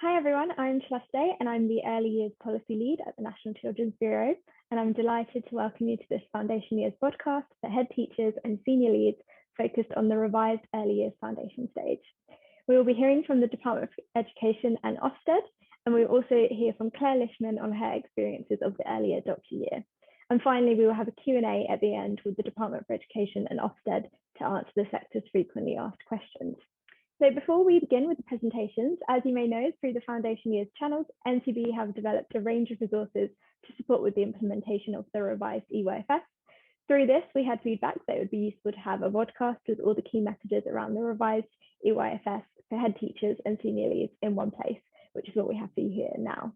Hi everyone, I'm Celeste and I'm the Early Years Policy Lead at the National Children's Bureau, and I'm delighted to welcome you to this Foundation Years podcast for head teachers and senior leads focused on the revised Early Years Foundation stage. We will be hearing from the Department of Education and Ofsted, and we will also hear from Clare Lishman on her experiences of the early adopter year. And finally, we will have a Q&A at the end with the Department for Education and Ofsted to answer the sector's frequently asked questions. So before we begin with the presentations, as you may know, through the Foundation Years channels, NCB have developed a range of resources to support with the implementation of the revised EYFS. Through this, we had feedback that it would be useful to have a vodcast with all the key messages around the revised EYFS for head teachers and senior leads in one place, which is what we have for you here now.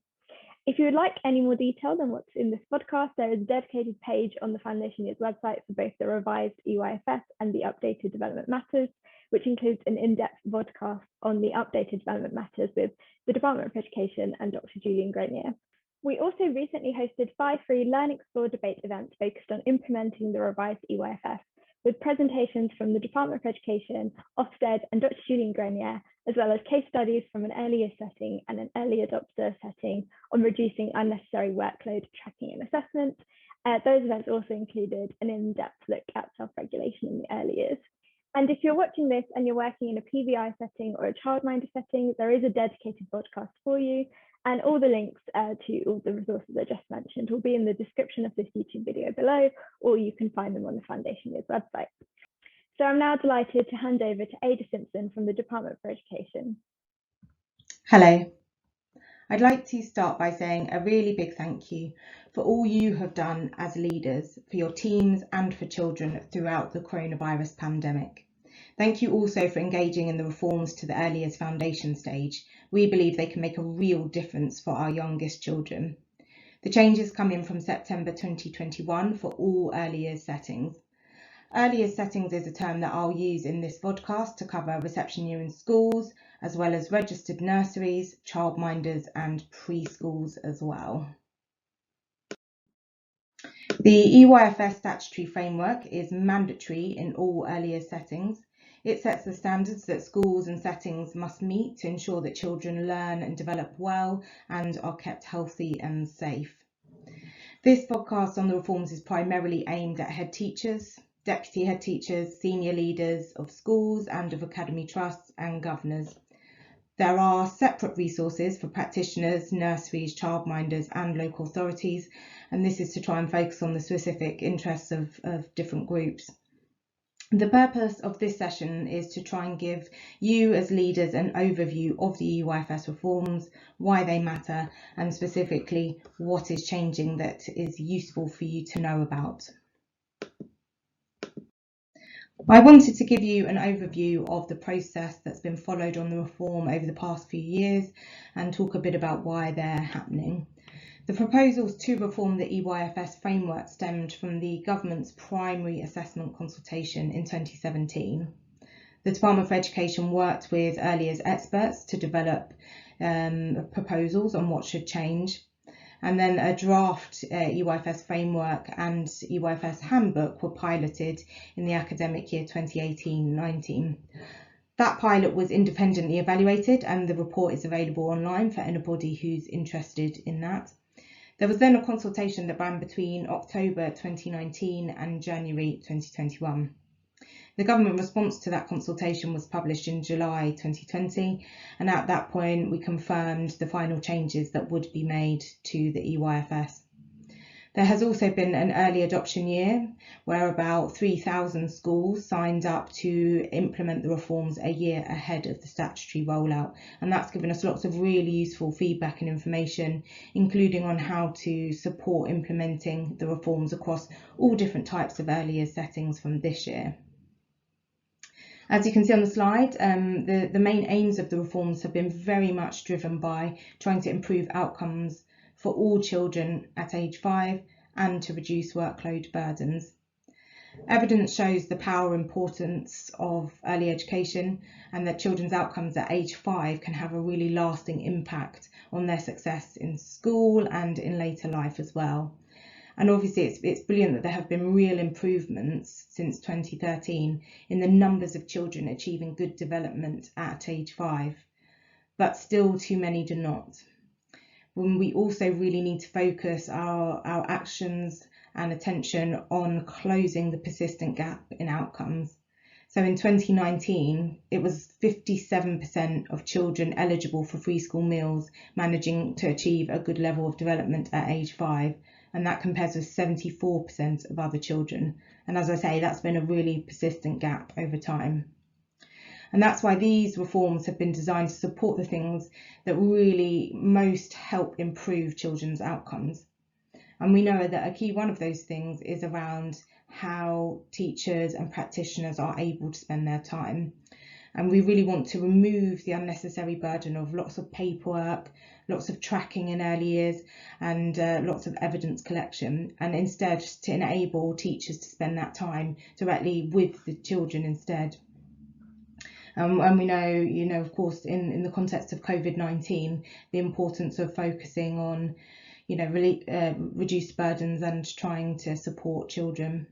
If you would like any more detail than what's in this podcast, there is a dedicated page on the Foundation Years website for both the revised EYFS and the updated development matters, which includes an in-depth vodcast on the updated development matters with the Department of Education and Dr. Julian Grenier. We also recently hosted 5 free Learn, Explore, Debate events focused on implementing the revised EYFS, with presentations from the Department of Education, Ofsted and Dr. Julian Grenier, as well as case studies from an early year setting and an early adopter setting on reducing unnecessary workload tracking and assessment. Those events also included an in-depth look at self-regulation in the early years. And if you're watching this and you're working in a PVI setting or a childminder setting, there is a dedicated podcast for you. And all the links to all the resources I just mentioned will be in the description of this YouTube video below, or you can find them on the Foundation Years website. So I'm now delighted to hand over to Ada Simpson from the Department for Education. Hello. I'd like to start by saying a really big thank you for all you have done as leaders, for your teams and for children throughout the coronavirus pandemic. Thank you also for engaging in the reforms to the Early Years Foundation stage. We believe they can make a real difference for our youngest children. The changes come in from September 2021 for all early years settings. Early years settings is a term that I'll use in this podcast to cover reception year in schools, as well as registered nurseries, childminders and preschools as well. The EYFS statutory framework is mandatory in all early years settings. It sets the standards that schools and settings must meet to ensure that children learn and develop well and are kept healthy and safe. This podcast on the reforms is primarily aimed at head teachers, deputy head teachers, senior leaders of schools and of academy trusts and governors. There are separate resources for practitioners, nurseries, childminders and local authorities, and this is to try and focus on the specific interests of different groups. The purpose of this session is to try and give you as leaders an overview of the EYFS reforms, why they matter, and specifically what is changing that is useful for you to know about. I wanted to give you an overview of the process that's been followed on the reform over the past few years and talk a bit about why they're happening. The proposals to reform the EYFS framework stemmed from the government's primary assessment consultation in 2017. The Department for Education worked with early years experts to develop proposals on what should change. And then a draft EYFS framework and EYFS handbook were piloted in the academic year 2018-19. That pilot was independently evaluated and the report is available online for anybody who's interested in that. There was then a consultation that ran between October 2019 and January 2021. The government response to that consultation was published in July 2020, and at that point we confirmed the final changes that would be made to the EYFS. There has also been an early adoption year where about 3,000 schools signed up to implement the reforms a year ahead of the statutory rollout, and that's given us lots of really useful feedback and information, including on how to support implementing the reforms across all different types of early years settings from this year. As you can see on the slide, the main aims of the reforms have been very much driven by trying to improve outcomes for all children at age 5 and to reduce workload burdens. Evidence shows the power and importance of early education and that children's outcomes at age 5 can have a really lasting impact on their success in school and in later life as well. And obviously it's brilliant that there have been real improvements since 2013 in the numbers of children achieving good development at age 5. but still too many do not. When we also really need to focus our actions and attention on closing the persistent gap in outcomes. So in 2019, it was 57% of children eligible for free school meals managing to achieve a good level of development at age 5, and that compares with 74% of other children. And as I say, that's been a really persistent gap over time. And that's why these reforms have been designed to support the things that really most help improve children's outcomes. And we know that a key one of those things is around how teachers and practitioners are able to spend their time. And we really want to remove the unnecessary burden of lots of paperwork, lots of tracking in early years, and lots of evidence collection, and instead to enable teachers to spend that time directly with the children instead. And we know, of course, in the context of COVID-19, the importance of focusing on, really reduced burdens and trying to support children.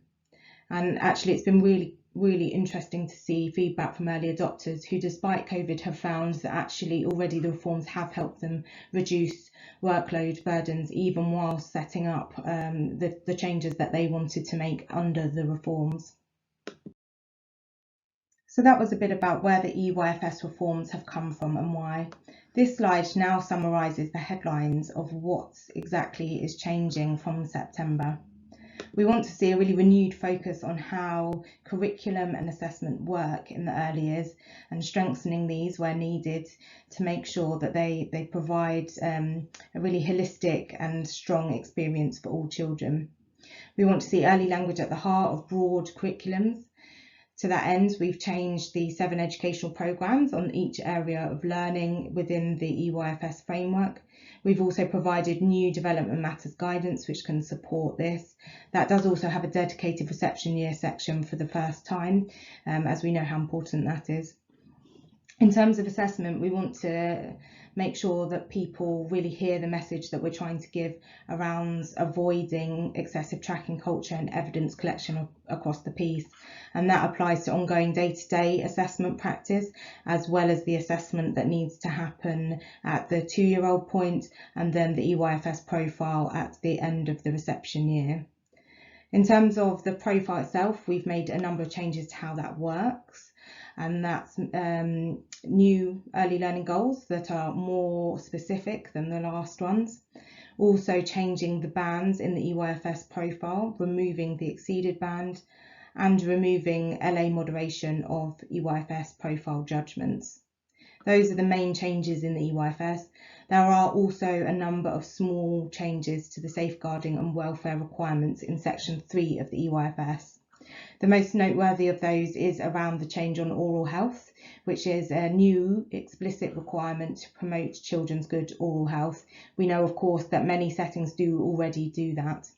And actually, it's been really, really interesting to see feedback from early adopters who, despite COVID, have found that actually already the reforms have helped them reduce workload burdens, even while setting up the changes that they wanted to make under the reforms. So that was a bit about where the EYFS reforms have come from and why. This slide now summarises the headlines of what exactly is changing from September. We want to see a really renewed focus on how curriculum and assessment work in the early years and strengthening these where needed to make sure that they provide a really holistic and strong experience for all children. We want to see early language at the heart of broad curriculums. To that end, we've changed the 7 educational programmes on each area of learning within the EYFS framework. We've also provided new development matters guidance which can support this. That does also have a dedicated reception year section for the first time, as we know how important that is. In terms of assessment, we want to make sure that people really hear the message that we're trying to give around avoiding excessive tracking culture and evidence collection across the piece. And that applies to ongoing day-to-day assessment practice, as well as the assessment that needs to happen at the 2-year-old point, and then the EYFS profile at the end of the reception year. In terms of the profile itself, we've made a number of changes to how that works. And that's new early learning goals that are more specific than the last ones. Also changing the bands in the EYFS profile, removing the exceeded band, and removing LA moderation of EYFS profile judgments. Those are the main changes in the EYFS. There are also a number of small changes to the safeguarding and welfare requirements in section 3 of the EYFS. The most noteworthy of those is around the change on oral health, which is a new explicit requirement to promote children's good oral health. We know, of course, that many settings do already do that.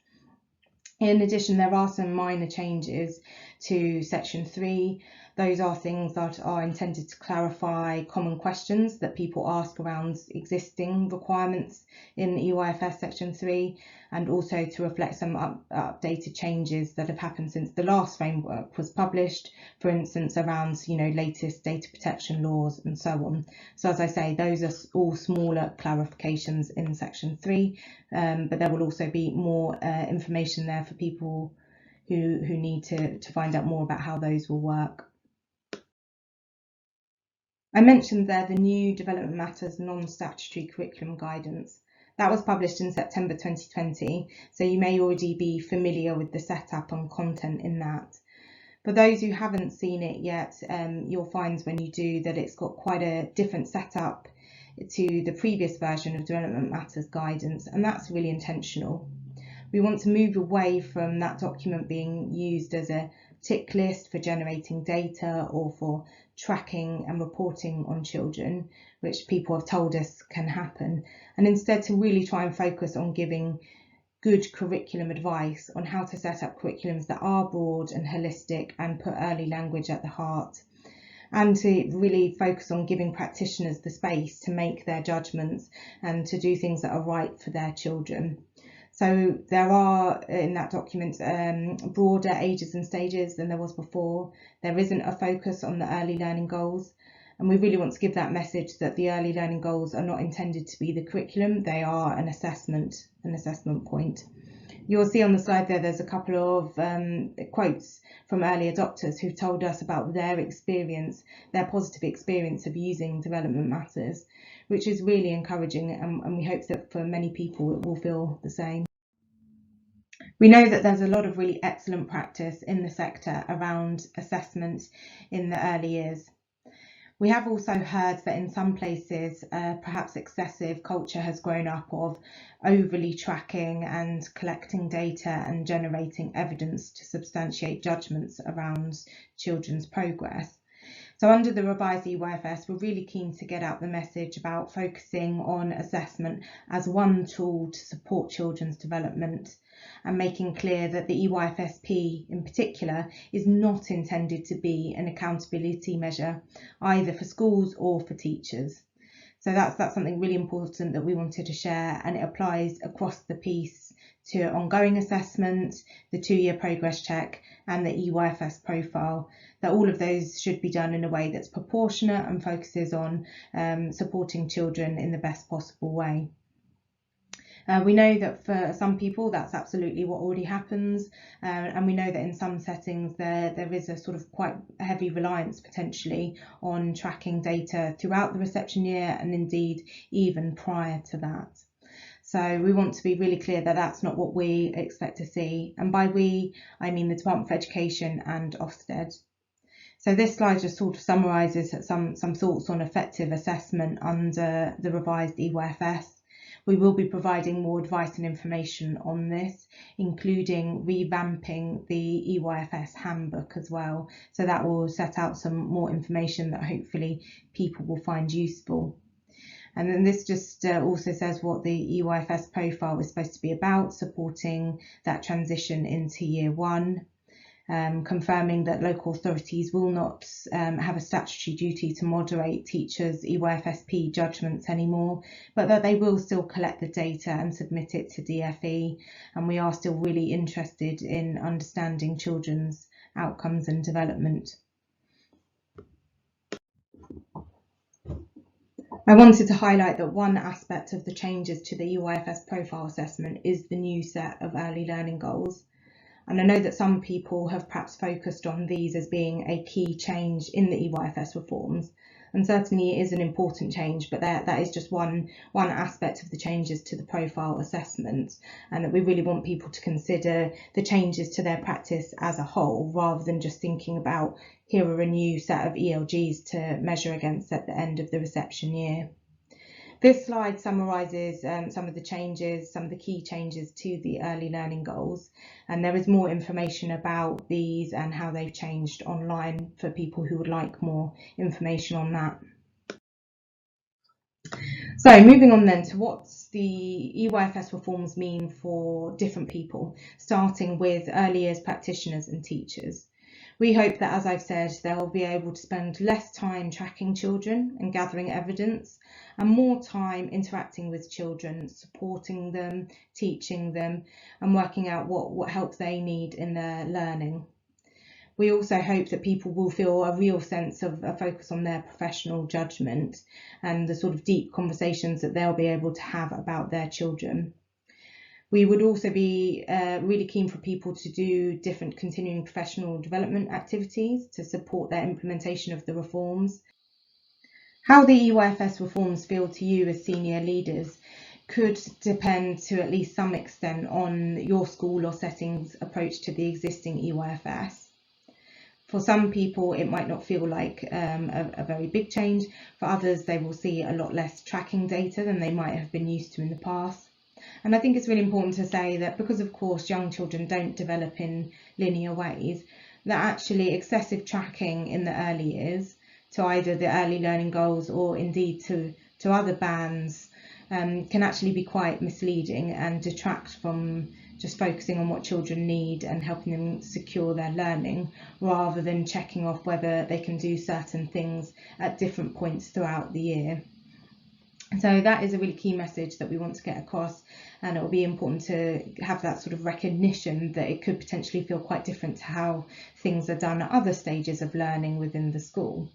In addition, there are some minor changes to section 3. Those are things that are intended to clarify common questions that people ask around existing requirements in EYFS section 3, and also to reflect some updated changes that have happened since the last framework was published, for instance, around latest data protection laws and so on. So as I say, those are all smaller clarifications in section 3, but there will also be more information there for people who need to find out more about how those will work. I mentioned there the new Development Matters non-statutory curriculum guidance. That was published in September 2020, so you may already be familiar with the setup and content in that. For those who haven't seen it yet, you'll find when you do that it's got quite a different setup to the previous version of Development Matters guidance, and that's really intentional. We want to move away from that document being used as a tick list for generating data or for tracking and reporting on children, which people have told us can happen, and instead to really try and focus on giving good curriculum advice on how to set up curriculums that are broad and holistic and put early language at the heart, and to really focus on giving practitioners the space to make their judgments and to do things that are right for their children. So there are in that document broader ages and stages than there was before. There isn't a focus on the early learning goals, And we really want to give that message that the early learning goals are not intended to be the curriculum, they are an assessment point. You'll see on the slide there's a couple of quotes from early adopters who've told us about their positive experience of using development matters, which is really encouraging, and we hope that for many people it will feel the same. We know that there's a lot of really excellent practice in the sector around assessment in the early years. We have also heard that in some places, perhaps excessive culture has grown up of overly tracking and collecting data and generating evidence to substantiate judgments around children's progress. So under the revised EYFS, we're really keen to get out the message about focusing on assessment as one tool to support children's development, and making clear that the EYFSP in particular is not intended to be an accountability measure either for schools or for teachers. So that's something really important that we wanted to share, and it applies across the piece to ongoing assessment, the 2-year progress check and the EYFS profile, that all of those should be done in a way that's proportionate and focuses on supporting children in the best possible way. We know that for some people that's absolutely what already happens, and we know that in some settings there is a sort of quite heavy reliance potentially on tracking data throughout the reception year and indeed even prior to that. So we want to be really clear that that's not what we expect to see, and by we I mean the Department for Education and Ofsted. So this slide just sort of summarises some thoughts on effective assessment under the revised EYFS. We will be providing more advice and information on this, including revamping the EYFS handbook as well. So that will set out some more information that hopefully people will find useful. And then this just also says what the EYFS profile is supposed to be about, supporting that transition into year 1. Confirming that local authorities will not have a statutory duty to moderate teachers' EYFSP judgments anymore, but that they will still collect the data and submit it to DFE, and we are still really interested in understanding children's outcomes and development. I wanted to highlight that one aspect of the changes to the EYFS profile assessment is the new set of early learning goals. And I know that some people have perhaps focused on these as being a key change in the EYFS reforms, and certainly it is an important change, but that is just one aspect of the changes to the profile assessment, and that we really want people to consider the changes to their practice as a whole, rather than just thinking about here are a new set of ELGs to measure against at the end of the reception year. This slide summarises some of the key changes to the early learning goals, and there is more information about these and how they've changed online for people who would like more information on that. So moving on then to what the EYFS reforms mean for different people, starting with early years practitioners and teachers. We hope that, as I've said, they'll be able to spend less time tracking children and gathering evidence, and more time interacting with children, supporting them, teaching them, and working out what help they need in their learning. We also hope that people will feel a real sense of a focus on their professional judgment and the sort of deep conversations that they'll be able to have about their children. We would also be really keen for people to do different continuing professional development activities to support their implementation of the reforms. How the EYFS reforms feel to you as senior leaders could depend to at least some extent on your school or setting's approach to the existing EYFS. For some people, it might not feel like a very big change. For others, they will see a lot less tracking data than they might have been used to in the past. And I think it's really important to say that because, of course, young children don't develop in linear ways, that actually excessive tracking in the early years to either the early learning goals or indeed to other bands can actually be quite misleading and detract from just focusing on what children need and helping them secure their learning, rather than checking off whether they can do certain things at different points throughout the year. So that is a really key message that we want to get across, and it will be important to have that sort of recognition that it could potentially feel quite different to how things are done at other stages of learning within the school.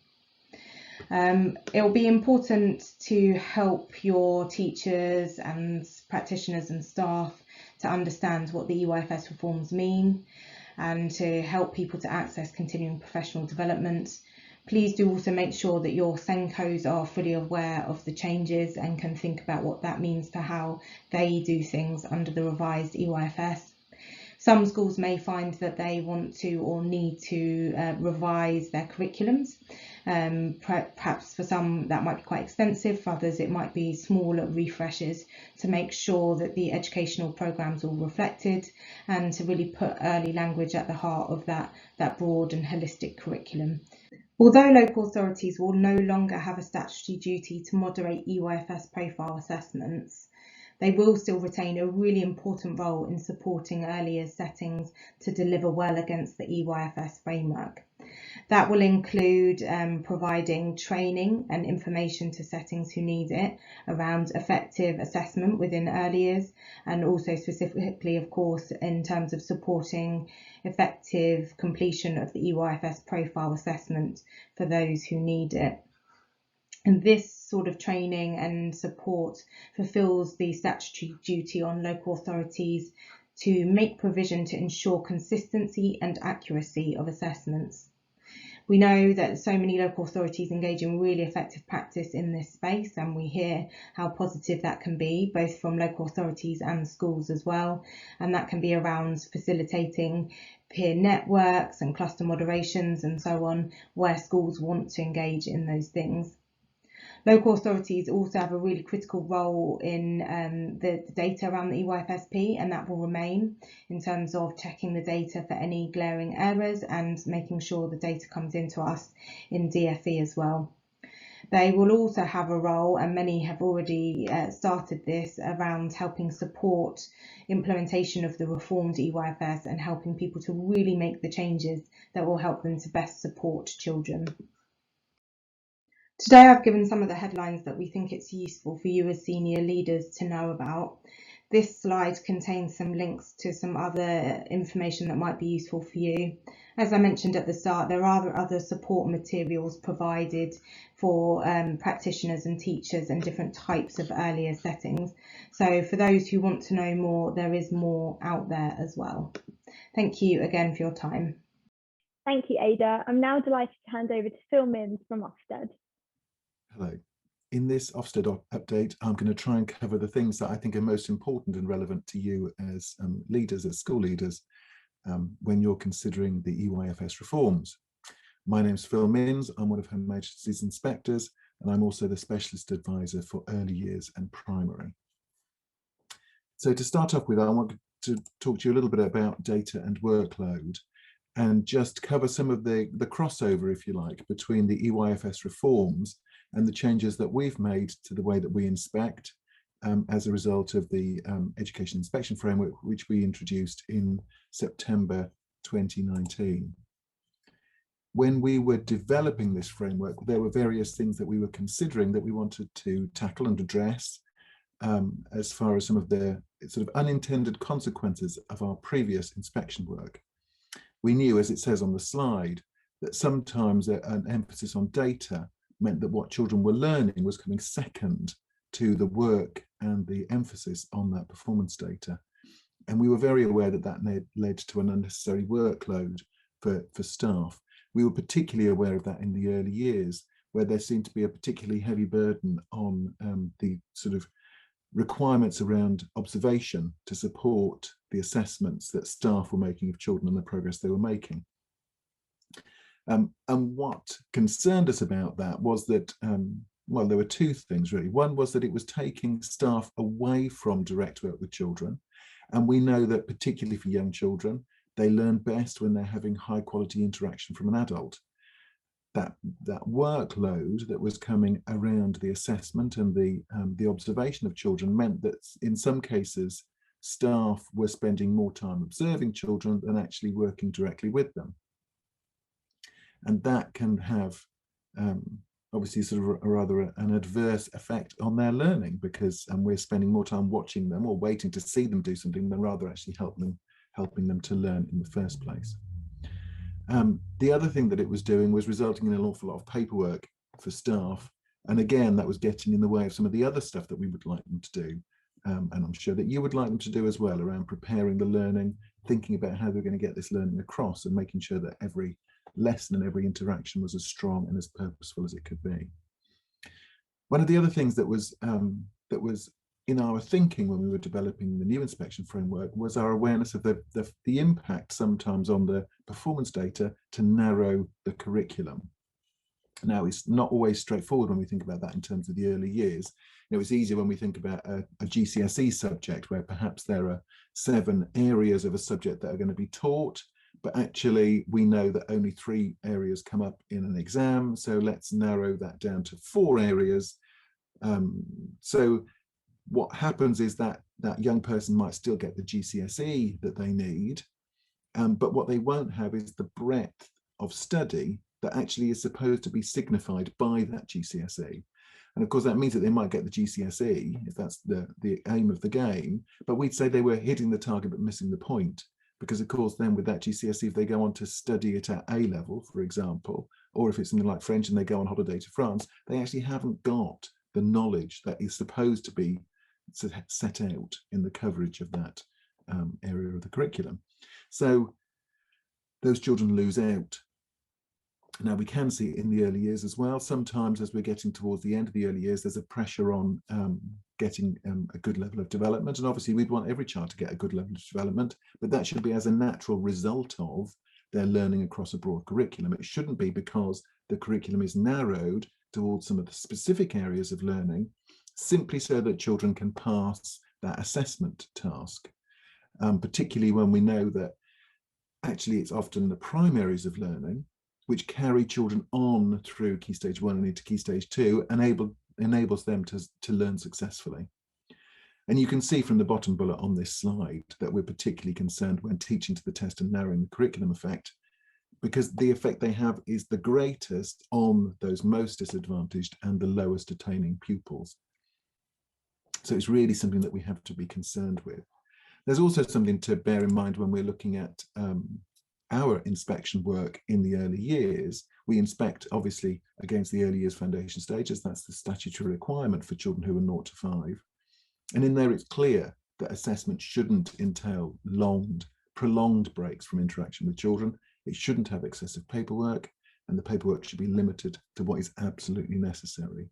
It'll be important to help your teachers and practitioners and staff to understand what the EYFS reforms mean and to help people to access continuing professional development. Please do also make sure that your SENCOs are fully aware of the changes and can think about what that means for how they do things under the revised EYFS. Some schools may find that they want to or need to revise their curriculums. Perhaps for some that might be quite extensive, for others it might be smaller refreshes to make sure that the educational programmes are all reflected and to really put early language at the heart of that broad and holistic curriculum. Although local authorities will no longer have a statutory duty to moderate EYFS profile assessments, they will still retain a really important role in supporting early years settings to deliver well against the EYFS framework. That will include providing training and information to settings who need it around effective assessment within early years, and also specifically, of course, in terms of supporting effective completion of the EYFS profile assessment for those who need it. And this sort of training and support fulfills the statutory duty on local authorities to make provision to ensure consistency and accuracy of assessments. We know that so many local authorities engage in really effective practice in this space, and we hear how positive that can be, both from local authorities and schools as well. And that can be around facilitating peer networks and cluster moderations and so on, where schools want to engage in those things. Local authorities also have a really critical role in the data around the EYFSP, and that will remain in terms of checking the data for any glaring errors and making sure the data comes into us in DFE as well. They will also have a role, and many have already started this, around helping support implementation of the reformed EYFS and helping people to really make the changes that will help them to best support children. Today I've given some of the headlines that we think it's useful for you as senior leaders to know about. This slide contains some links to some other information that might be useful for you. As I mentioned at the start, there are other support materials provided for practitioners and teachers in different types of earlier settings. So for those who want to know more, there is more out there as well. Thank you again for your time. Thank you, Ada. I'm now delighted to hand over to Phil Mims from Ofsted. Hello. In this Ofsted update, I'm going to try and cover the things that I think are most important and relevant to you as leaders, as school leaders, when you're considering the EYFS reforms. My name's Phil Mims. I'm one of Her Majesty's Inspectors, and I'm also the Specialist Advisor for Early Years and Primary. So to start off with, I want to talk to you a little bit about data and workload, and just cover some of the crossover, if you like, between the EYFS reforms and the changes that we've made to the way that we inspect as a result of the Education Inspection Framework, which we introduced in September 2019. When we were developing this framework, there were various things that we were considering that we wanted to tackle and address as far as some of the sort of unintended consequences of our previous inspection work. We knew, as it says on the slide, that sometimes an emphasis on data meant that what children were learning was coming second to the work and the emphasis on that performance data. And we were very aware that that led to an unnecessary workload for staff. We were particularly aware of that in the early years, where there seemed to be a particularly heavy burden on the sort of requirements around observation to support the assessments that staff were making of children and the progress they were making. And what concerned us about that was that, well, there were two things really. One was that it was taking staff away from direct work with children. And we know that particularly for young children, they learn best when they're having high quality interaction from an adult. That workload that was coming around the assessment and the observation of children meant that in some cases, staff were spending more time observing children than actually working directly with them. And that can have obviously sort of a rather an adverse effect on their learning, because we're spending more time watching them or waiting to see them do something than rather actually helping them to learn in the first place. The other thing that it was doing was resulting in an awful lot of paperwork gap for staff. And again, that was getting in the way of some of the other stuff that we would like them to do. And I'm sure that you would like them to do as well, around preparing the learning, thinking about how they're going to get this learning across, and making sure that every lesson and every interaction was as strong and as purposeful as it could be. One of the other things that was in our thinking when we were developing the new inspection framework was our awareness of the impact sometimes on the performance data to narrow the curriculum. Now, it's not always straightforward when we think about that in terms of the early years. You know, it's easier when we think about a GCSE subject where perhaps there are 7 areas of a subject that are going to be taught, but actually we know that only 3 areas come up in an exam. So let's narrow that down to 4 areas. So what happens is that that young person might still get the GCSE that they need, but what they won't have is the breadth of study that actually is supposed to be signified by that GCSE. And of course, that means that they might get the GCSE, if that's the aim of the game, but we'd say they were hitting the target but missing the point. Because of course, then with that GCSE, if they go on to study it at A level, for example, or if it's something like French and they go on holiday to France, they actually haven't got the knowledge that is supposed to be set out in the coverage of that area of the curriculum. So those children lose out. Now, we can see it in the early years as well. Sometimes as we're getting towards the end of the early years, there's a pressure on getting a good level of development. And obviously, we'd want every child to get a good level of development, but that should be as a natural result of their learning across a broad curriculum. It shouldn't be because the curriculum is narrowed towards some of the specific areas of learning, simply so that children can pass that assessment task, particularly when we know that actually it's often the prime areas of learning which carry children on through Key Stage 1 and into Key Stage 2, enables them to learn successfully. And you can see from the bottom bullet on this slide that we're particularly concerned when teaching to the test and narrowing the curriculum effect, because the effect they have is the greatest on those most disadvantaged and the lowest attaining pupils. So it's really something that we have to be concerned with. There's also something to bear in mind when we're looking at our inspection work in the early years. We inspect obviously against the early years foundation stages. That's the statutory requirement for children who are 0 to 5. And in there it's clear that assessment shouldn't entail prolonged breaks from interaction with children. It shouldn't have excessive paperwork, and the paperwork should be limited to what is absolutely necessary.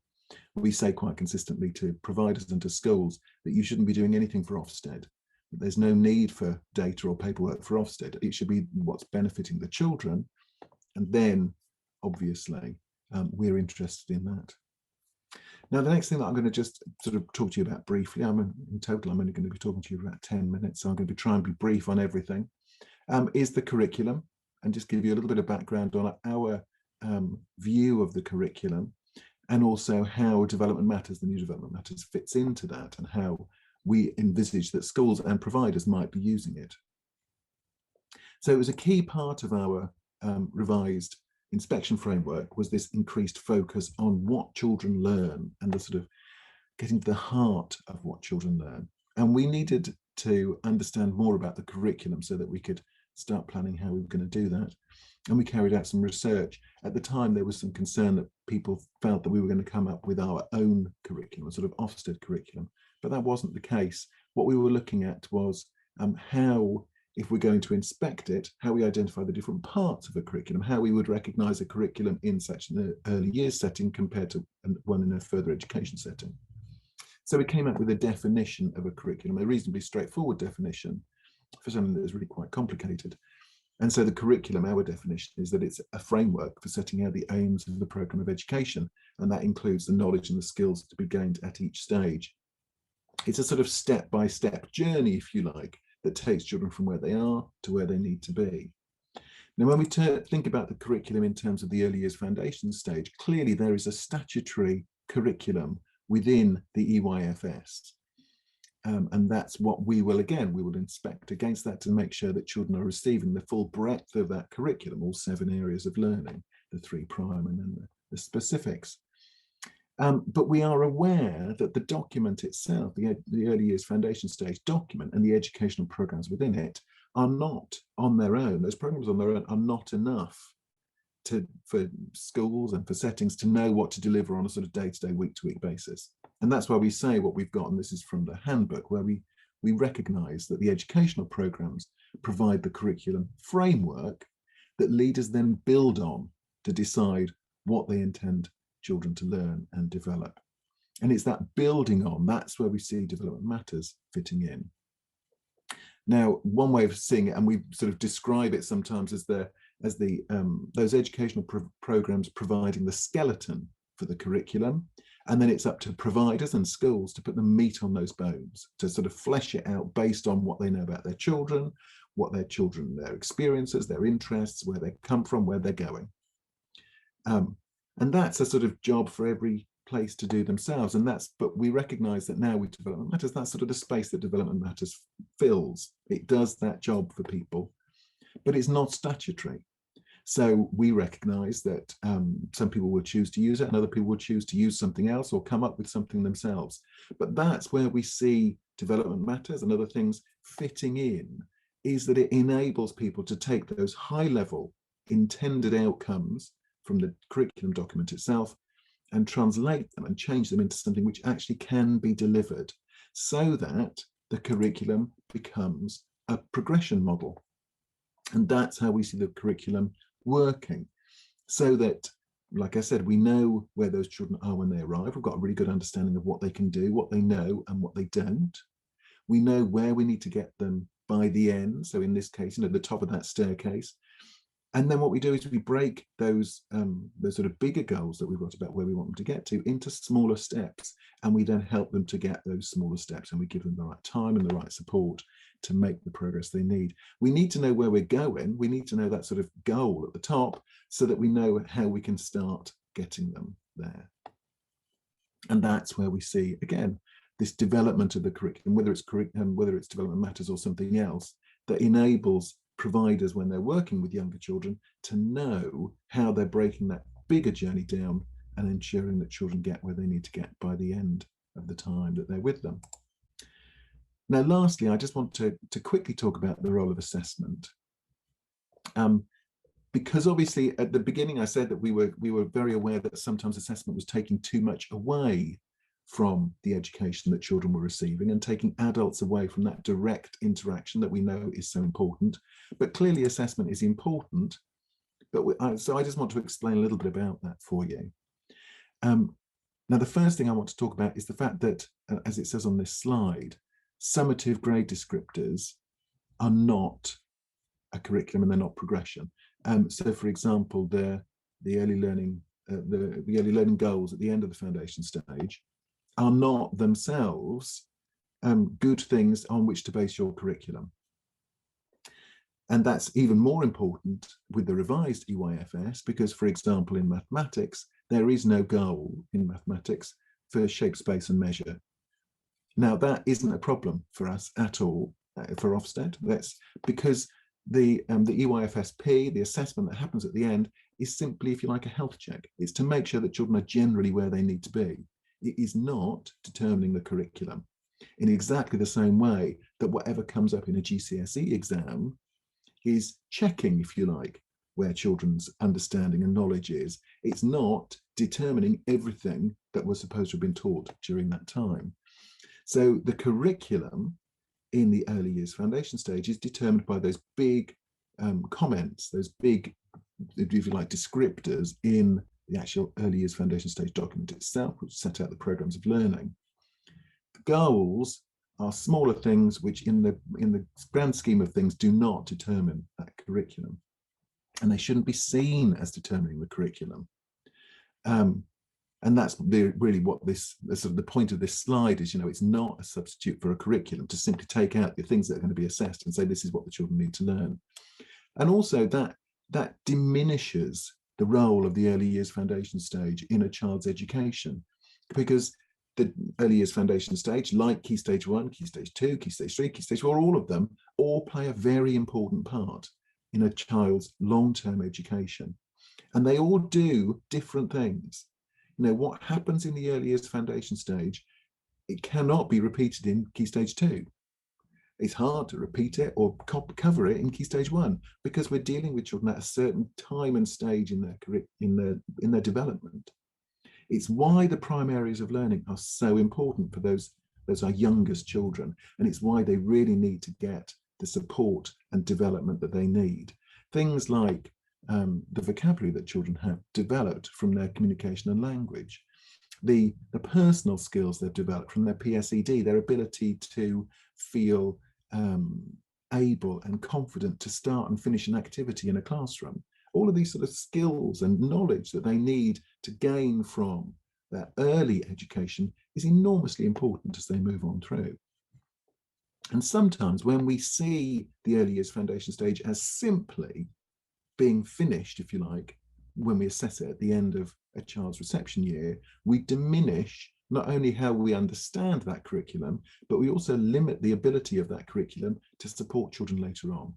We say quite consistently to providers and to schools that you shouldn't be doing anything for Ofsted. There's no need for data or paperwork for Ofsted. It should be what's benefiting the children. And then, obviously, we're interested in that. Now, the next thing that I'm going to just sort of talk to you about briefly, in total, I'm only going to be talking to you about 10 minutes, so I'm going to try and be brief on everything, is the curriculum, and just give you a little bit of background on our view of the curriculum, and also how development matters, the new development matters, fits into that, and how we envisage that schools and providers might be using it. So it was a key part of our revised inspection framework was this increased focus on what children learn and the sort of getting to the heart of what children learn. And we needed to understand more about the curriculum so that we could start planning how we were going to do that. And we carried out some research. At the time, there was some concern that people felt that we were going to come up with our own curriculum, a sort of Ofsted curriculum. But that wasn't the case. What we were looking at was how, if we're going to inspect it, how we identify the different parts of a curriculum, how we would recognise a curriculum in such an early years setting compared to one in a further education setting. So we came up with a definition of a curriculum, a reasonably straightforward definition for something that is really quite complicated. And so the curriculum, our definition is that it's a framework for setting out the aims of the programme of education, and that includes the knowledge and the skills to be gained at each stage. It's a sort of step-by-step journey, if you like, that takes children from where they are to where they need to be. Now, when we think about the curriculum in terms of the early years foundation stage, clearly there is a statutory curriculum within the EYFS. And that's what we will inspect against that to make sure that children are receiving the full breadth of that curriculum, all 7 areas of learning, the 3 prime and then the specifics. But we are aware that the document itself, the early years foundation stage document and the educational programs within it are not on their own. Those programs on their own are not enough for schools and for settings to know what to deliver on a sort of day-to-day, week-to-week basis. And that's why we say what we've got, and this is from the handbook, where we recognise that the educational programmes provide the curriculum framework that leaders then build on to decide what they intend children to learn and develop. And it's that building on, that's where we see development matters fitting in. Now, one way of seeing it, and we sort of describe it sometimes as those educational programs providing the skeleton for the curriculum, and then it's up to providers and schools to put the meat on those bones, to sort of flesh it out based on what they know about their children, their experiences, their interests, where they come from, where they're going. And that's a sort of job for every place to do themselves. But we recognise that now with Development Matters, that's sort of the space that Development Matters fills. It does that job for people, but it's not statutory. So we recognise that some people will choose to use it and other people will choose to use something else or come up with something themselves. But that's where we see Development Matters and other things fitting in, is that it enables people to take those high-level intended outcomes from the curriculum document itself and translate them and change them into something which actually can be delivered, so that the curriculum becomes a progression model. And that's how we see the curriculum working, so that, like I said, we know where those children are when they arrive. We've got a really good understanding of what they can do, what they know and what they don't. We know where we need to get them by the end. So in this case, the top of that staircase. And then what we do is we break those sort of bigger goals that we've got about where we want them to get to into smaller steps. And we then help them to get those smaller steps, and we give them the right time and the right support to make the progress they need. We need to know where we're going. We need to know that sort of goal at the top so that we know how we can start getting them there. And that's where we see, again, this development of the curriculum, whether it's Development Matters or something else, that enables providers, when they're working with younger children, to know how they're breaking that bigger journey down and ensuring that children get where they need to get by the end of the time that they're with them. Now, lastly, I just want to quickly talk about the role of assessment. Because obviously at the beginning I said that we were very aware that sometimes assessment was taking too much away from the education that children were receiving and taking adults away from that direct interaction that we know is so important. But clearly assessment is important. But so I just want to explain a little bit about that for you. Now, the first thing I want to talk about is the fact that, as it says on this slide, summative grade descriptors are not a curriculum and they're not progression. So, for example, the early learning goals at the end of the foundation stage are not themselves good things on which to base your curriculum. And that's even more important with the revised EYFS because, for example, in mathematics, there is no goal in mathematics for shape, space and measure. Now, that isn't a problem for us at all for Ofsted. That's because the EYFSP, the assessment that happens at the end, is simply, if you like, a health check. It's to make sure that children are generally where they need to be. It is not determining the curriculum in exactly the same way that whatever comes up in a GCSE exam is checking, if you like, where children's understanding and knowledge is. It's not determining everything that was supposed to have been taught during that time. So the curriculum in the early years foundation stage is determined by those big comments, those big, if you like, descriptors in the actual early years foundation stage document itself, which set out the programs of learning. The goals are smaller things which in the grand scheme of things do not determine that curriculum, and they shouldn't be seen as determining the curriculum. And that's really what sort of the point of this slide is. It's not a substitute for a curriculum to simply take out the things that are going to be assessed and say this is what the children need to learn. And also that diminishes the role of the early years foundation stage in a child's education, because the early years foundation stage, like Key Stage 1, Key Stage 2, Key Stage 3, Key Stage 4, all of them all play a very important part in a child's long-term education. And they all do different things. What happens in the early years foundation stage, it cannot be repeated in Key Stage 2. It's hard to repeat it or cover it in Key Stage 1 because we're dealing with children at a certain time and stage in their development. It's why the prime areas of learning are so important for those our youngest children, and it's why they really need to get the support and development that they need. Things like the vocabulary that children have developed from their communication and language, the personal skills they've developed from their PSED, their ability to feel able and confident to start and finish an activity in a classroom. All of these sort of skills and knowledge that they need to gain from their early education is enormously important as they move on through. And sometimes when we see the early years foundation stage as simply being finished, if you like, when we assess it at the end of a child's reception year, we diminish not only how we understand that curriculum, but we also limit the ability of that curriculum to support children later on.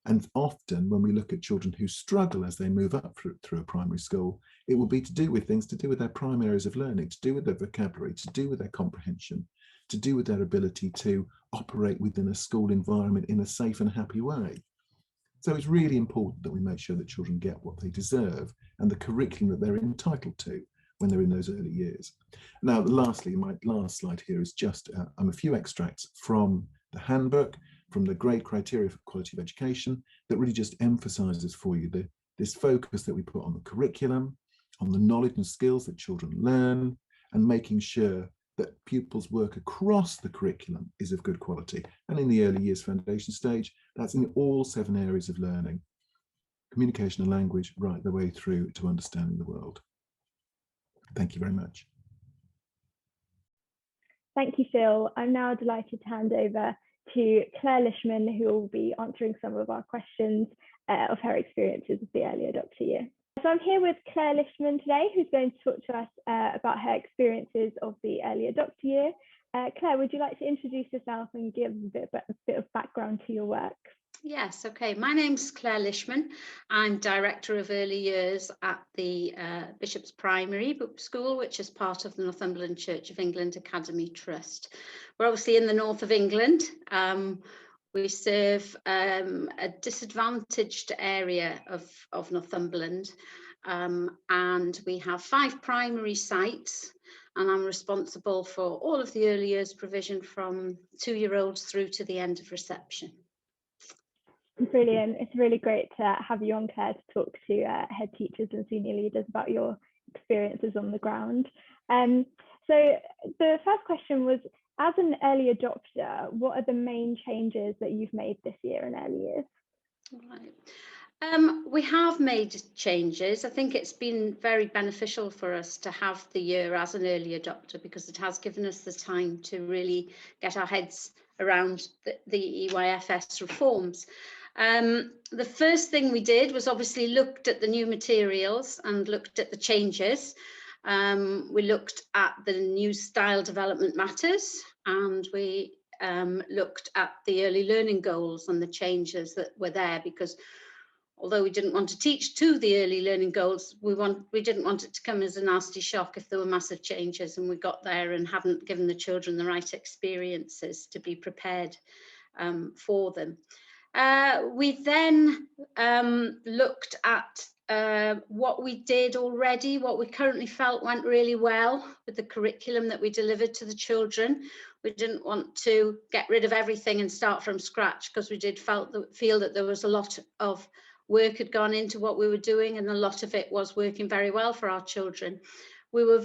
And often when we look at children who struggle as they move up through a primary school, it will be to do with things to do with their prime areas of learning, to do with their vocabulary, to do with their comprehension, to do with their ability to operate within a school environment in a safe and happy way. So it's really important that we make sure that children get what they deserve and the curriculum that they're entitled to when they're in those early years. Now, lastly, my last slide here is just a few extracts from the handbook, from the grade criteria for quality of education, that really just emphasises for you this focus that we put on the curriculum, on the knowledge and skills that children learn, and making sure that pupils' work across the curriculum is of good quality. And in the early years foundation stage, that's in all 7 areas of learning, communication and language, right the way through to understanding the world. Thank you very much. Thank you, Phil. I'm now delighted to hand over to Clare Lishman, who will be answering some of our questions of her experiences of the early adopter year. So I'm here with Clare Lishman today, who's going to talk to us about her experiences of the early adopter year. Clare, would you like to introduce yourself and give a bit of background to your work? Yes, okay. My name's Clare Lishman. I'm Director of Early Years at the Bishop's Primary School, which is part of the Northumberland Church of England Academy Trust. We're obviously in the north of England. We serve a disadvantaged area of Northumberland, and we have 5 primary sites, and I'm responsible for all of the early years provision from 2-year-olds through to the end of reception. Brilliant. It's really great to have you on, Clare, to talk to head teachers and senior leaders about your experiences on the ground. So the first question was, as an early adopter, what are the main changes that you've made this year in early years? Right. We have made changes. I think it's been very beneficial for us to have the year as an early adopter because it has given us the time to really get our heads around the EYFS reforms. The first thing we did was obviously looked at the new materials and looked at the changes. We looked at the new style development matters, and we looked at the early learning goals and the changes that were there, because although we didn't want to teach to the early learning goals, we didn't want it to come as a nasty shock if there were massive changes and we got there and hadn't given the children the right experiences to be prepared for them. We then looked at what we did already, what we currently felt went really well with the curriculum that we delivered to the children. We didn't want to get rid of everything and start from scratch, because we did feel that there was a lot of work had gone into what we were doing, and a lot of it was working very well for our children. We were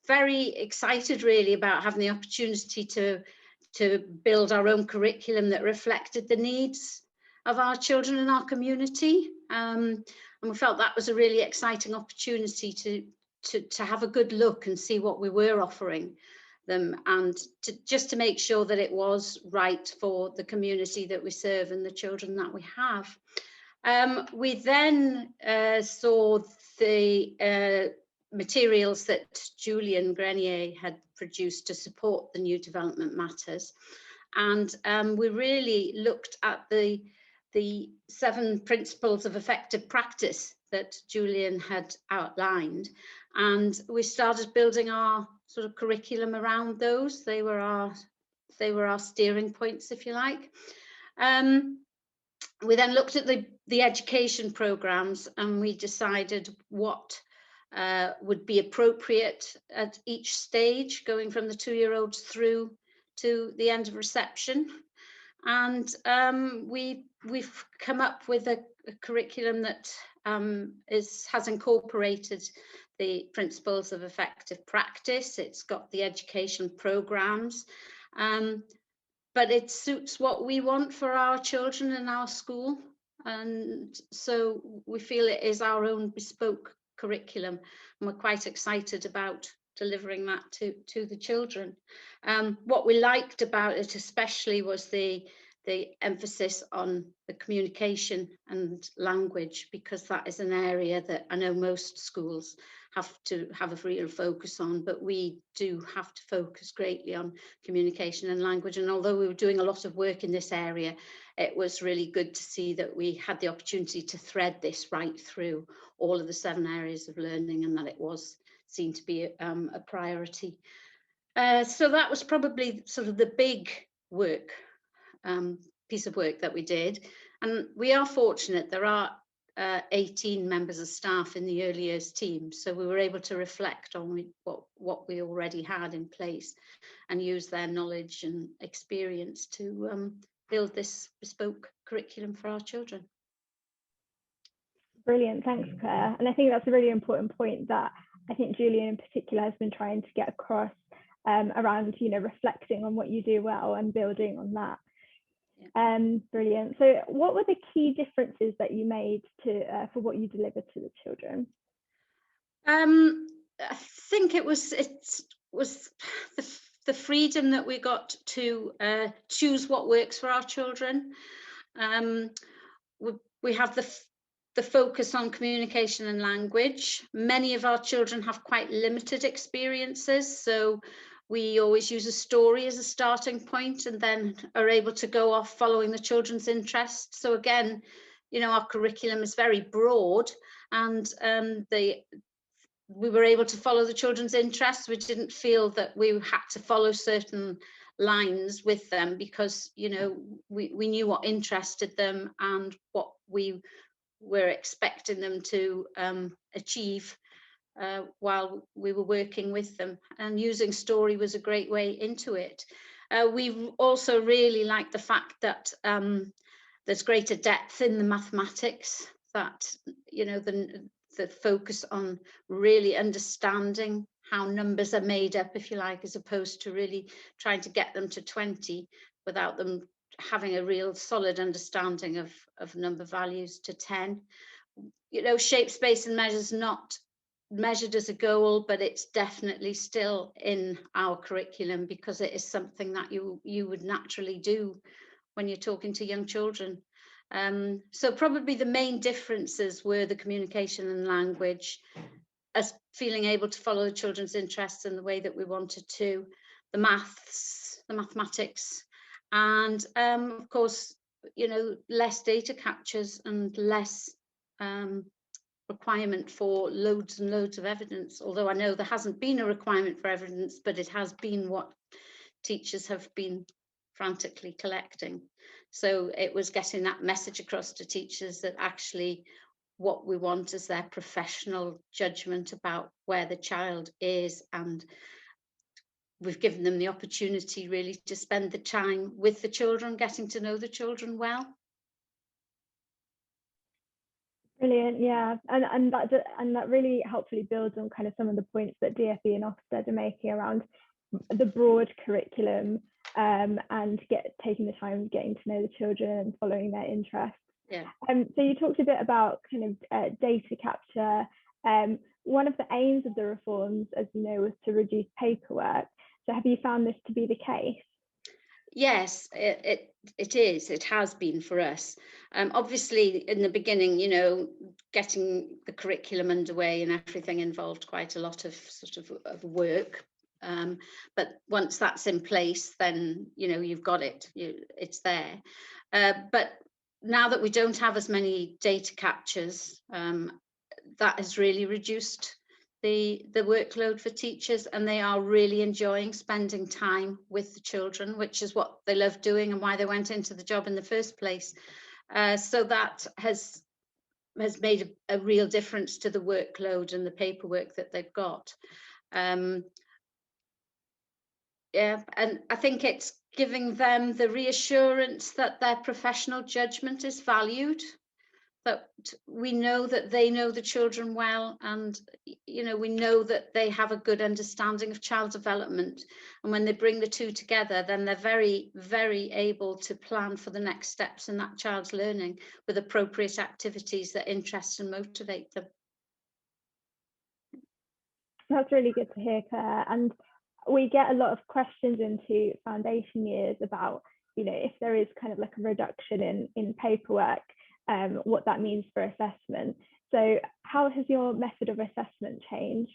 very excited really about having the opportunity to build our own curriculum that reflected the needs of our children and our community, and we felt that was a really exciting opportunity to have a good look and see what we were offering them, and just to make sure that it was right for the community that we serve and the children that we have. We then saw the materials that Julian Grenier had produced to support the new development matters, and we really looked at the 7 principles of effective practice that Julian had outlined, and we started building our sort of curriculum around those. They were our they were our steering points, if you like. We then looked at the education programs, and we decided what would be appropriate at each stage, going from the 2-year-olds through to the end of reception. And we've come up with a curriculum that has incorporated the principles of effective practice. It's got the education programs, but it suits what we want for our children in our school. And so we feel it is our own bespoke curriculum, and we're quite excited about delivering that to the children. What we liked about it especially was the emphasis on the communication and language, because that is an area that I know most schools have to have a real focus on, but we do have to focus greatly on communication and language. And although we were doing a lot of work in this area, it was really good to see that we had the opportunity to thread this right through all of the 7 areas of learning, and that it was seen to be a priority. So that was probably sort of the big work, piece of work that we did. And we are fortunate, there are 18 members of staff in the early years team, so we were able to reflect on what we already had in place and use their knowledge and experience to build this bespoke curriculum for our children. Brilliant, thanks Claire. And I think that's a really important point that I think Julian in particular has been trying to get across around, you know, reflecting on what you do well and building on that. Brilliant. So what were the key differences that you made to for what you delivered to the children? I think it was the freedom that we got to choose what works for our children. We have the focus on communication and language. Many of our children have quite limited experiences, so we always use a story as a starting point and then are able to go off following the children's interests. So again, you know, our curriculum is very broad, and we were able to follow the children's interests. We didn't feel that we had to follow certain lines with them, because, you know, we knew what interested them and what we were expecting them to achieve while we were working with them, and using story was a great way into it. We also really like the fact that there's greater depth in the mathematics, that, you know, the focus on really understanding how numbers are made up, if you like, as opposed to really trying to get them to 20 without them having a real solid understanding of number values to 10. You know, shape, space and measures not measured as a goal, but it's definitely still in our curriculum, because it is something that you would naturally do when you're talking to young children. So probably the main differences were the communication and language, us feeling able to follow the children's interests in the way that we wanted to, the mathematics, and of course, you know, less data captures and less requirement for loads and loads of evidence. Although I know there hasn't been a requirement for evidence, but it has been what teachers have been frantically collecting. So it was getting that message across to teachers that actually what we want is their professional judgment about where the child is, and we've given them the opportunity really to spend the time with the children, getting to know the children well. Brilliant, yeah, and that really helpfully builds on kind of some of the points that DfE and Ofsted are making around the broad curriculum, and taking the time getting to know the children and following their interests. Yeah. So you talked a bit about kind of data capture. One of the aims of the reforms, as you know, was to reduce paperwork. So have you found this to be the case? Yes, it is. It has been for us. Obviously, in the beginning, you know, getting the curriculum underway and everything involved quite a lot of of work. But once that's in place, then, you know, you've got it. It's there. But now that we don't have as many data captures, that has really reduced the workload for teachers, and they are really enjoying spending time with the children, which is what they love doing and why they went into the job in the first place. So that has made a real difference to the workload and the paperwork that they've got. Yeah, and I think it's giving them the reassurance that their professional judgment is valued, that we know that they know the children well, and we know that they have a good understanding of child development, and when they bring the two together, then they're very, very able to plan for the next steps in that child's learning with appropriate activities that interest and motivate them. That's really good to hear, Claire. And we get a lot of questions into foundation years about, if there is kind of like a reduction in paperwork, what that means for assessment. So how has your method of assessment changed?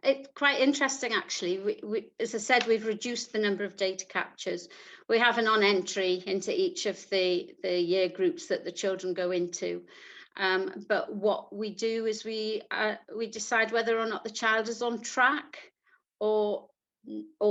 It's quite interesting, actually. We, as I said, we've reduced the number of data captures. We have an on-entry into each of the year groups that the children go into. But what we do is we decide whether or not the child is on track or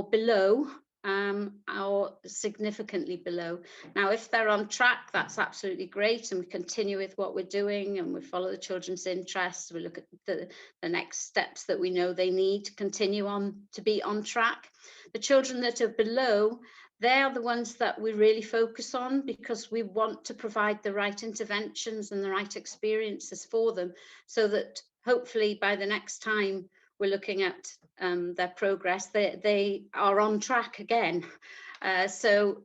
below, or significantly below. Now, if they're on track, that's absolutely great, and we continue with what we're doing, and we follow the children's interests. We look at the next steps that we know they need to continue on to be on track. The children that are below, they are the ones that we really focus on, because we want to provide the right interventions and the right experiences for them, so that hopefully by the next time we're looking at their progress, they are on track again. So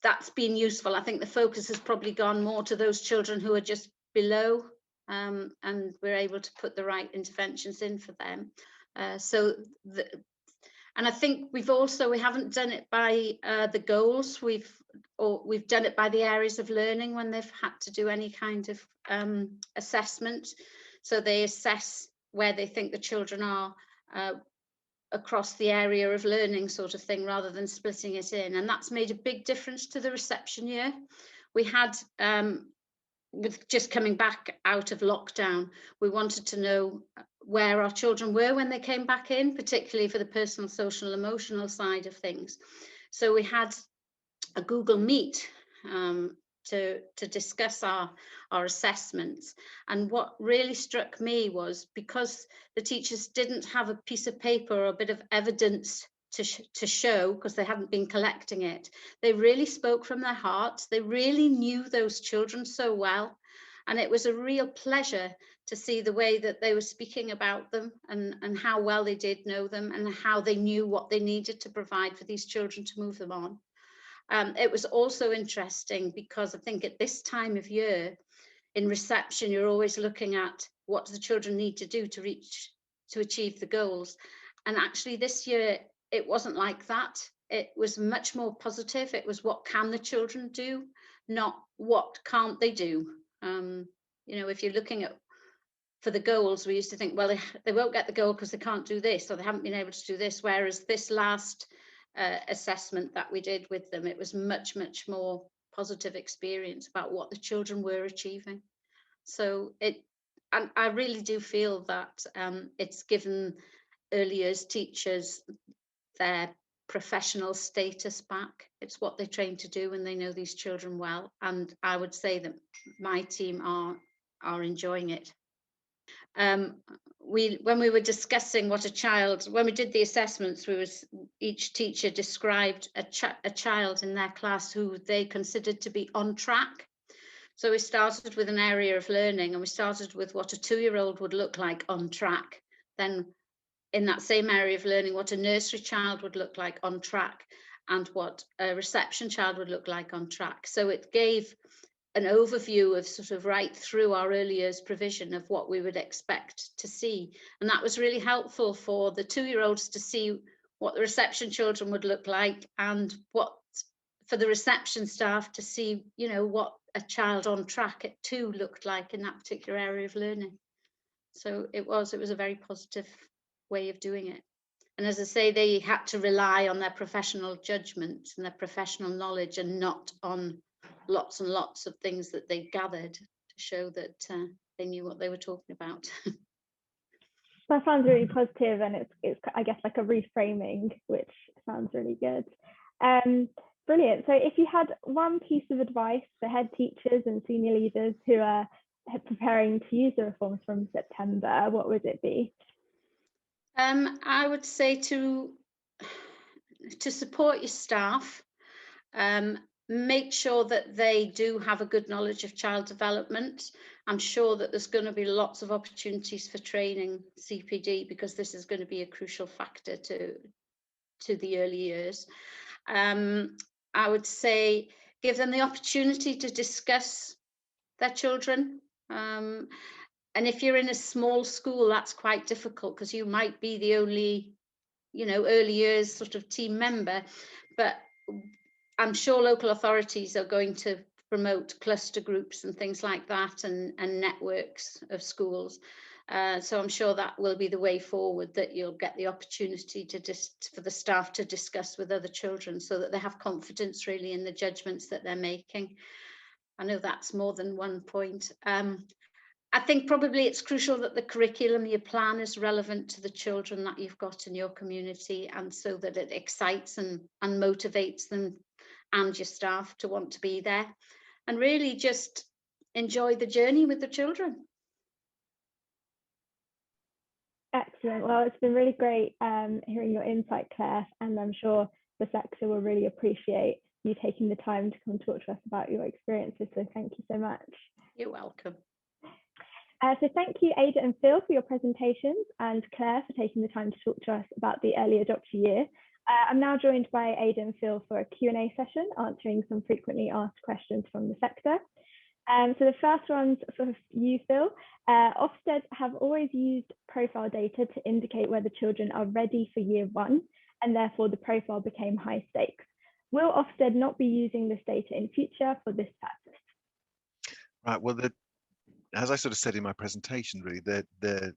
that's been useful. I think the focus has probably gone more to those children who are just below, and we're able to put the right interventions in for them. And I think we haven't done it by the goals. We've done it by the areas of learning when they've had to do any kind of assessment. So they assess where they think the children are across the area of learning, sort of thing, rather than splitting it in. And that's made a big difference to the reception year. We had, with just coming back out of lockdown, we wanted to know where our children were when they came back in, particularly for the personal, social, emotional side of things. So we had a Google Meet to discuss our assessments. And what really struck me was, because the teachers didn't have a piece of paper or a bit of evidence to show, because they hadn't been collecting it, they really spoke from their hearts. They really knew those children so well. And it was a real pleasure to see the way that they were speaking about them, and how well they did know them, and how they knew what they needed to provide for these children to move them on. It was also interesting because I think at this time of year in reception, you're always looking at what do the children need to do to achieve the goals. And actually this year, it wasn't like that. It was much more positive. It was, what can the children do, not what can't they do. If you're looking at for the goals, we used to think, well, they won't get the goal because they can't do this, or they haven't been able to do this. Whereas this last assessment that we did with them, it was much, much more positive experience about what the children were achieving. So and I really do feel that it's given early years teachers their professional status back. It's what they train to do, and they know these children well. And I would say that my team are enjoying it. When we were discussing what when we did the assessments, each teacher described a child in their class who they considered to be on track. So we started with an area of learning, and we started with what a 2-year-old would look like on track. Then in that same area of learning, what a nursery child would look like on track, and what a reception child would look like on track. So it gave an overview of sort of right through our early years provision of what we would expect to see. And that was really helpful for the 2-year-olds to see what the reception children would look like, and what for the reception staff to see, what a child on track at 2 looked like in that particular area of learning. So it was a very positive way of doing it. And as I say, they had to rely on their professional judgment and their professional knowledge, and not on lots and lots of things that they gathered to show that they knew what they were talking about. That sounds really positive, and it's I guess like a reframing, which sounds really good. Brilliant. So if you had one piece of advice for head teachers and senior leaders who are preparing to use the reforms from September, what would it be? I would say to support your staff, make sure that they do have a good knowledge of child development. I'm sure that there's going to be lots of opportunities for training CPD, because this is going to be a crucial factor to the early years. I would say give them the opportunity to discuss their children. And if you're in a small school, that's quite difficult, because you might be the only, early years sort of team member. But I'm sure local authorities are going to promote cluster groups and things like that, and networks of schools. So I'm sure that will be the way forward, that you'll get the opportunity for the staff to discuss with other children, so that they have confidence really in the judgments that they're making. I know that's more than one point. I think probably it's crucial that the curriculum, your plan, is relevant to the children that you've got in your community, and so that it excites and motivates them and your staff to want to be there, and really just enjoy the journey with the children. Excellent. Well, it's been really great hearing your insight, Claire, and I'm sure the sector will really appreciate you taking the time to come talk to us about your experiences. So thank you so much. You're welcome. So thank you, Ada and Phil, for your presentations, and Claire for taking the time to talk to us about the early adopter year. I'm now joined by Ada and Phil for a Q&A session, answering some frequently asked questions from the sector. So the first one's for you, Phil. Ofsted have always used profile data to indicate whether children are ready for year one, and therefore the profile became high stakes. Will Ofsted not be using this data in future for this purpose? Right, well, as I sort of said in my presentation, really, the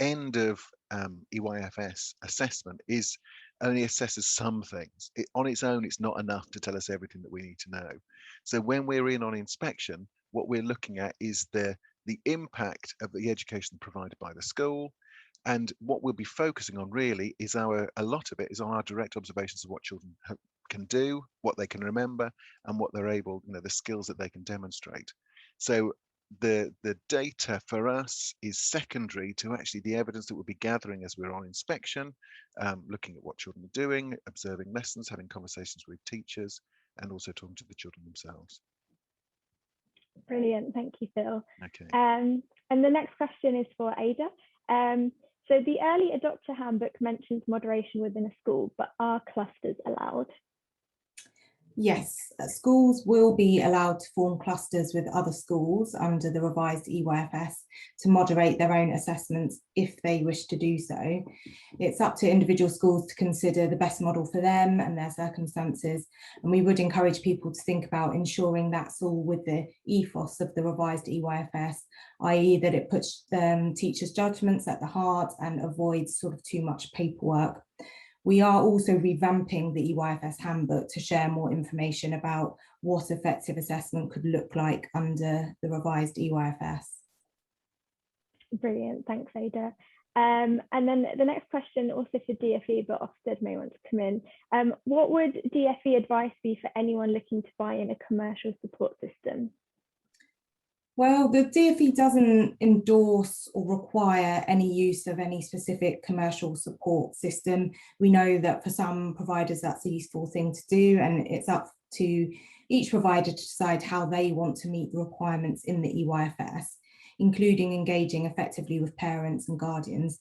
end of EYFS assessment only assesses some things. On its own, it's not enough to tell us everything that we need to know. So when we're in on inspection, what we're looking at is the impact of the education provided by the school, and what we'll be focusing on really is a lot of it is on our direct observations of what children can do, what they can remember, and what they're able, the skills that they can demonstrate. So the data for us is secondary to actually the evidence that we'll be gathering as we're on inspection, looking at what children are doing, observing lessons, having conversations with teachers, and also talking to the children themselves. Brilliant, thank you, Phil. Okay. And the next question is for Ada. So the early adopter handbook mentions moderation within a school, but are clusters allowed? Yes, schools will be allowed to form clusters with other schools under the revised EYFS to moderate their own assessments if they wish to do so. It's up to individual schools to consider the best model for them and their circumstances, and we would encourage people to think about ensuring that's all with the ethos of the revised EYFS, i.e. that it puts teachers' judgments at the heart and avoids sort of too much paperwork. We are also revamping the EYFS handbook to share more information about what effective assessment could look like under the revised EYFS. Brilliant, thanks, Ada. And then the next question also for DFE, but Ofsted may want to come in. What would DFE advice be for anyone looking to buy in a commercial support system? Well, the DFE doesn't endorse or require any use of any specific commercial support system. We know that for some providers that's a useful thing to do, and it's up to each provider to decide how they want to meet the requirements in the EYFS, including engaging effectively with parents and guardians.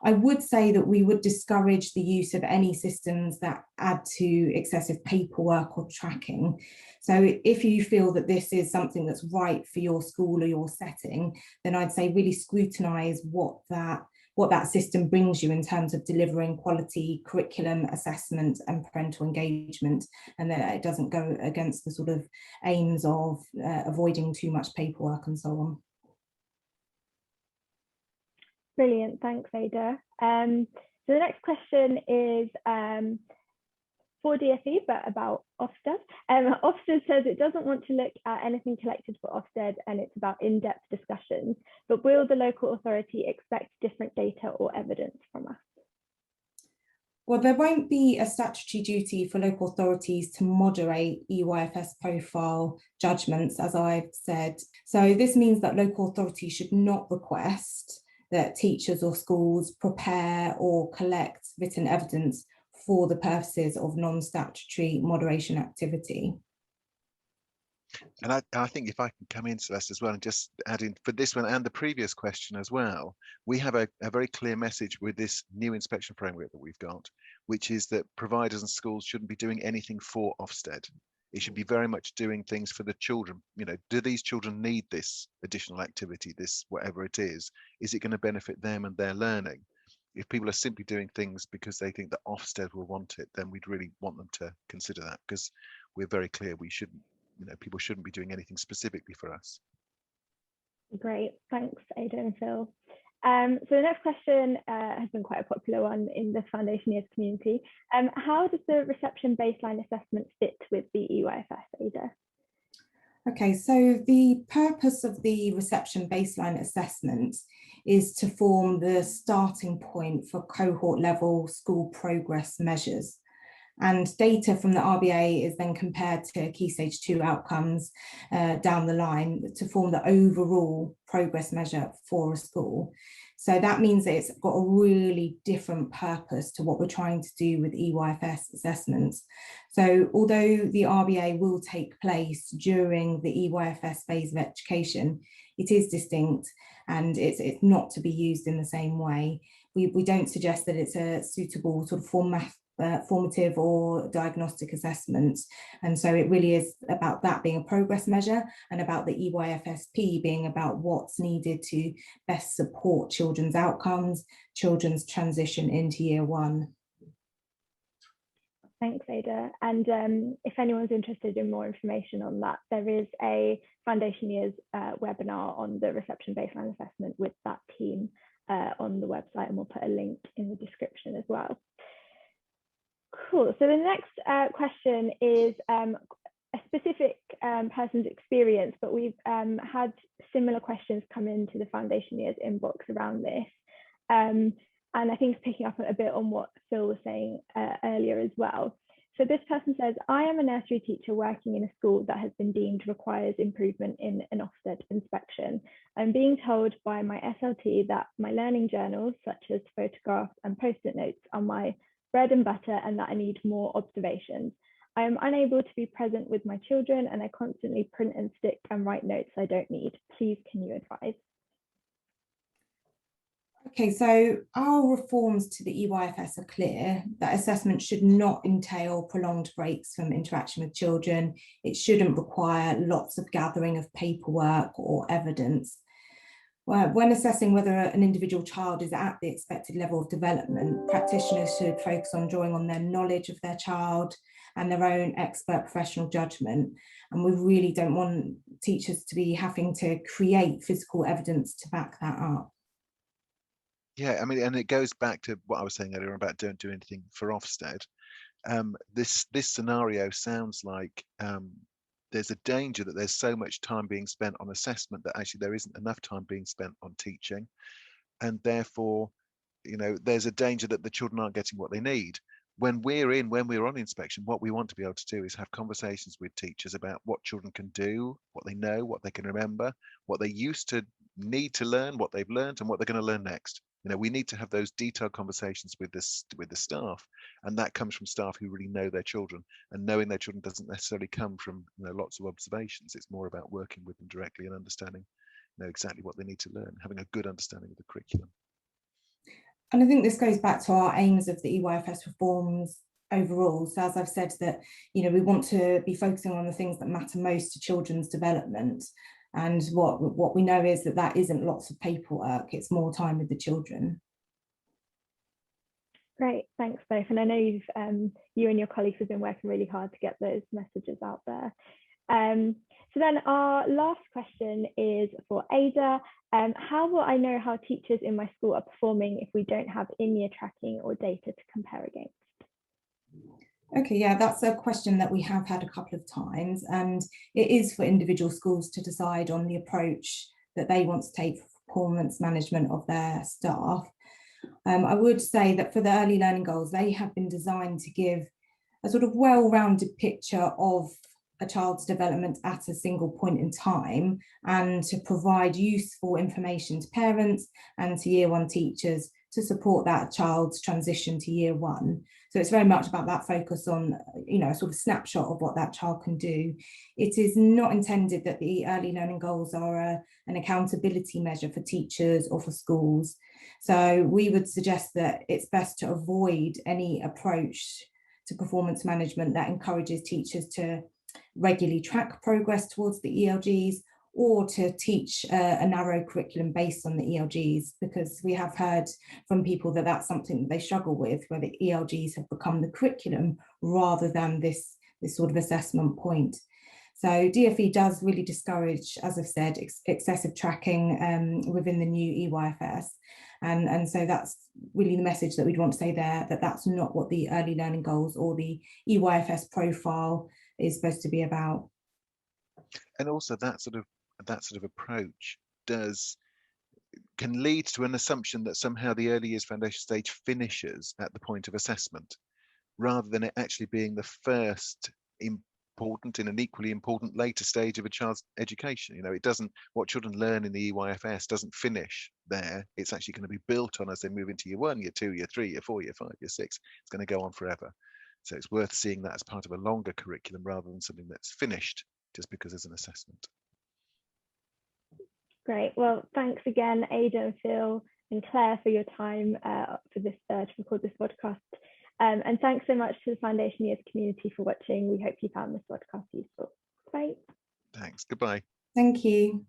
I would say that we would discourage the use of any systems that add to excessive paperwork or tracking. So if you feel that this is something that's right for your school or your setting, then I'd say really scrutinise what that system brings you in terms of delivering quality curriculum, assessment and parental engagement, and that it doesn't go against the sort of aims of avoiding too much paperwork and so on. Brilliant, thanks, Ada. So the next question is, for DfE, but about Ofsted. Ofsted says it doesn't want to look at anything collected for Ofsted, and it's about in-depth discussions, but will the local authority expect different data or evidence from us? Well, there won't be a statutory duty for local authorities to moderate EYFS profile judgments, as I've said. So this means that local authorities should not request that teachers or schools prepare or collect written evidence for the purposes of non-statutory moderation activity. And I think if I can come in, Celeste, as well, and just add in for this one and the previous question as well, we have a very clear message with this new inspection framework that we've got, which is that providers and schools shouldn't be doing anything for Ofsted. It should be very much doing things for the children. You know, do these children need this additional activity, this whatever it is? Is it going to benefit them and their learning? If people are simply doing things because they think that Ofsted will want it, then we'd really want them to consider that, because we're very clear we shouldn't. You know, people shouldn't be doing anything specifically for us. Great, thanks Ada and Phil. So the next question has been quite a popular one in the foundation years community. How does the reception baseline assessment fit with the EYFS, Ada? Okay, so the purpose of the reception baseline assessment is to form the starting point for cohort level school progress measures. And data from the RBA is then compared to Key Stage 2 outcomes down the line to form the overall progress measure for a school. So that means that it's got a really different purpose to what we're trying to do with EYFS assessments. So although the RBA will take place during the EYFS phase of education, it is distinct and it's not to be used in the same way. We don't suggest that it's a suitable sort of formative or diagnostic assessments, and so it really is about that being a progress measure and about the EYFSP being about what's needed to best support children's outcomes, children's transition into year one. Thanks, Ada. And if anyone's interested in more information on that, there is a foundation years webinar on the reception baseline assessment with that team on the website, and we'll put a link in the description as well. Cool. So the next question is a specific person's experience, but we've had similar questions come into the foundation years inbox around this. And I think it's picking up a bit on what Phil was saying earlier as well. So this person says, I am a nursery teacher working in a school that has been deemed requires improvement in an Ofsted inspection. I'm being told by my SLT that my learning journals, such as photographs and post-it notes, are my bread and butter and that I need more observations. I am unable to be present with my children and I constantly print and stick and write notes I don't need. Please, can you advise? Okay, so our reforms to the EYFS are clear that assessment should not entail prolonged breaks from interaction with children. It shouldn't require lots of gathering of paperwork or evidence. When assessing whether an individual child is at the expected level of development, practitioners should focus on drawing on their knowledge of their child and their own expert professional judgment. And we really don't want teachers to be having to create physical evidence to back that up. Yeah, I mean, and it goes back to what I was saying earlier about don't do anything for Ofsted. This scenario sounds like there's a danger that there's so much time being spent on assessment that actually there isn't enough time being spent on teaching, and therefore, you know, there's a danger that the children aren't getting what they need. When we're on inspection, what we want to be able to do is have conversations with teachers about what children can do, what they know, what they can remember, what they used to need to learn, what they've learned, and what they're going to learn next. You know, we need to have those detailed conversations with the staff, and that comes from staff who really know their children. And knowing their children doesn't necessarily come from, you know, lots of observations. It's more about working with them directly and understanding, you know, exactly what they need to learn, having a good understanding of the curriculum. And I think this goes back to our aims of the EYFS reforms overall. So as I've said, that, you know, we want to be focusing on the things that matter most to children's development. And what we know is that isn't lots of paperwork, it's more time with the children. Great, thanks both. And I know you and your colleagues have been working really hard to get those messages out there. So then our last question is for Ada. How will I know how teachers in my school are performing if we don't have in-year tracking or data to compare against? Okay, yeah, that's a question that we have had a couple of times, and it is for individual schools to decide on the approach that they want to take for performance management of their staff. I would say that for the early learning goals, they have been designed to give a sort of well-rounded picture of a child's development at a single point in time, and to provide useful information to parents and to year one teachers to support that child's transition to year one. So it's very much about that focus on, you know, a sort of snapshot of what that child can do. It is not intended that the early learning goals are an accountability measure for teachers or for schools. So we would suggest that it's best to avoid any approach to performance management that encourages teachers to regularly track progress towards the ELGs, or to teach a narrow curriculum based on the ELGs, because we have heard from people that that's something that they struggle with, where the ELGs have become the curriculum rather than this sort of assessment point. So DfE does really discourage, as I've said, excessive tracking within the new EYFS. And so that's really the message that we'd want to say there, that that's not what the early learning goals or the EYFS profile is supposed to be about. And also that sort of approach can lead to an assumption that somehow the early years foundation stage finishes at the point of assessment, rather than it actually being the first important in an equally important later stage of a child's education. You know, it doesn't, what children learn in the EYFS doesn't finish there. It's actually going to be built on as they move into year 1, year 2, year 3, year 4, year 5, year 6. It's going to go on forever. So it's worth seeing that as part of a longer curriculum rather than something that's finished just because there's an assessment. Great. Well, thanks again, Ada and Phil and Claire, for your time for this to record this podcast. And thanks so much to the Foundation Years community for watching. We hope you found this podcast useful. Bye. Thanks. Goodbye. Thank you.